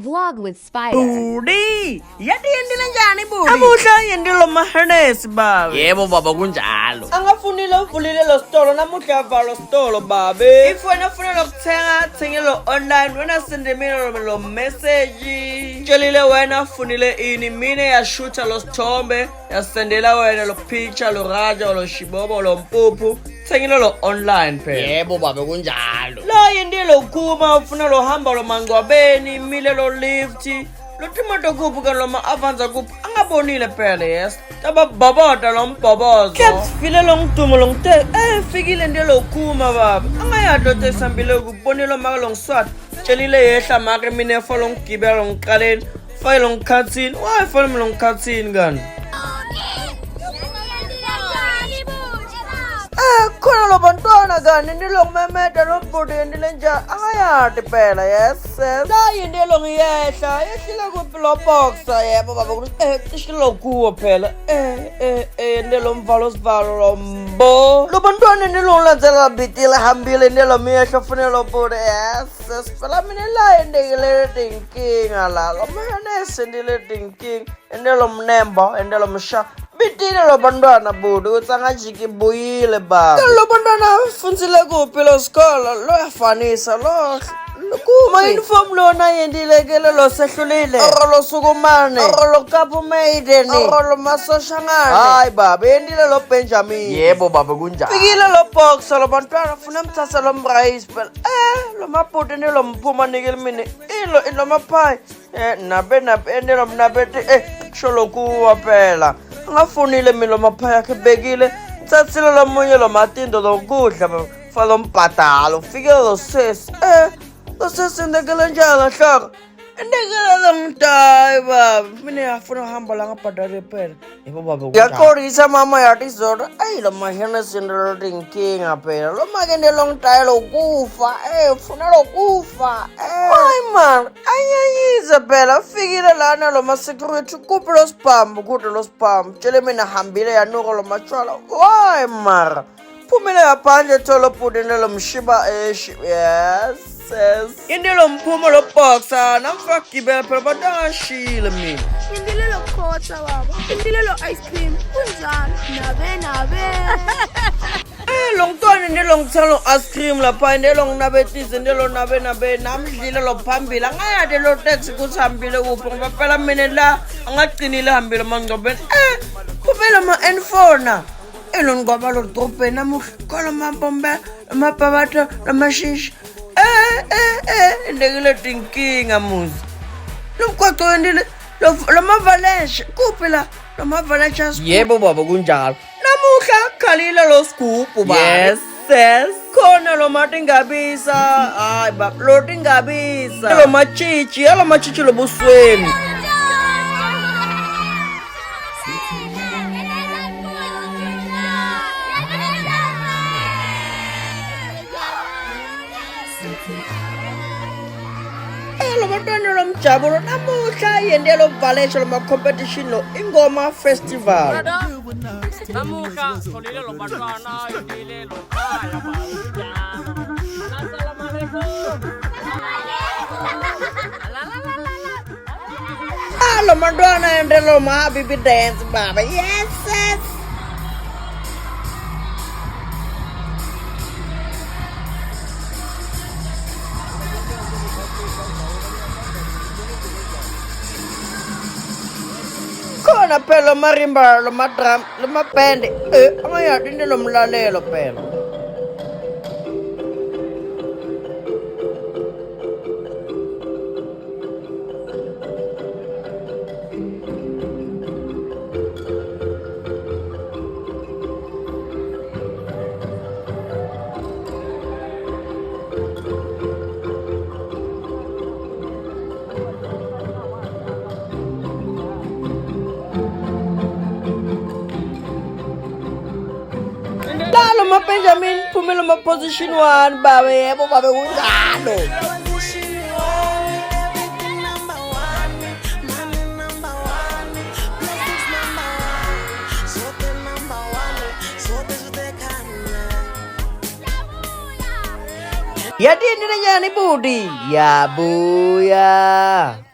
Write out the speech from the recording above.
Vlog with Spider. Budi, yathi yendile njani Budi? Namuhla yendile maharness baba. Yebo baba kunjalo. Angafunile uvulile lo stolo namuhla avala stolo babe. If wena ufuna ukuthenga thengelo online wena sende mina lo message. Tshelile wena ufunile ini mina yashuta lo sithombe yasendela wena lo picture lo raja lo shibobo lo mpuphu. Thengelo lo online phela. Yebo baba kunjalo. La yendile ukuma ufuna lo hamba lo mangcwabeni imile lo lift lo timoto kuphi ka lo ma avanza kuphi angabonile phela yes taba babada lo mbhobozo kept file lo ngdumo lo ngite fikile ndelo ukuma baba angayado tesambile ukubonela maka lo ngiswati tshelile yehla maka mina efo lo ngigibela lo ngiqaleni file lo ngikhathini why file lo ngikhathini kani khona lo bantwana kani ndilo ngimemeda lo bhuti yendile nja angayadi phela yes la yindilo ngiyehla yehlile kuphi lo boxer yebo baba ishilo kuwo phela ndilo mvalo sivalo lo mbo lo bantwana ndilo ngilandzela bitile hambile ndilo miyehla ufune lo bhuti yes phela mina la yendekele tinkinga la lo mahanese ndile tinkinga ndilo mnembo ndilo msha bitile lo bantwana Budi ukuthi angajiki buyile baba lo bantwana fundzile kuphi lo sikolo lo yafanisa lo kuma uniform lona yendilekele lo sehlulile lo sukumane lo kapu maiden lo masoshangane hayi baba yendile lo Benjamin Yebo baba kunjalo. fikile lo boxer lo bantwana ufuna mthatha lo mrice phela lo mabhuti nelo mphuma nikele mina lo maphai nabe lo mnabeti sholo kuwa phela ngafunile mina lo maphaya akhe bekile tsatsile lo munye lo matindo lo kudla fa lo mbhadalo fikile lo sesi lo sesi ndekele njalo hlaka ndekele lo ngitayi baba mina yafuna uhamba la ngabhadale phela Yebo baba kunjalo. yakorisa mama yathi zona ayi lo mahena sindelo tinkinga phela lo makende lo ngitayi lo kufa ufuna lo kufa hayi man ayiyize phela fikile lana lo ma security kuphi lo sibhambu kude lo sibhambu tshele mina hambile yanuka lo matshwala hayi mara phumile yaphandle tholo pudine lo mshiba yes yindile lo mphumo lo boxer namfaka gibela phela bantu angashile mina Indile lo khotha baba. Indile lo ice cream. Kunjalo. Nabe. lo ngitwana ndelo ngithela lo ice cream lapha ndelo nginabetise ndelo nabe namdlile lo phambili angayade lo taxi kuthi hambile kuphi ngoba phela mina la angagcinile hambile mangcobeni kuphela ma N4 lo ngoba lo drop namuhla khona mabombe amabhabatha amashishi ndekile tinkinga muzi lo mgwaqo wendile lo mavaleshe kuphi la lo mavaleshe Yebo baba kunjalo. namuhla khalile lo sigubhu baba Yes. khona lo matingabisa hayi baba lo tingabisa lo machichi lo busweni lo bantwana lo mjabulo namuhla yende lo valeshe lo ma competition lo ingoma festival Namuhla solile lo bantwana yendile lo khaya Assalamu alaikum. lo bantwana yende lo ma happy dance baba yes khona phela lo marimba lo madrum lo mabhende angayadi ndelo mlalelo phela Lalo ma Benjamin phumile ma position 1 baba yebo baba kunjalo yathi yini njani Budi yabuya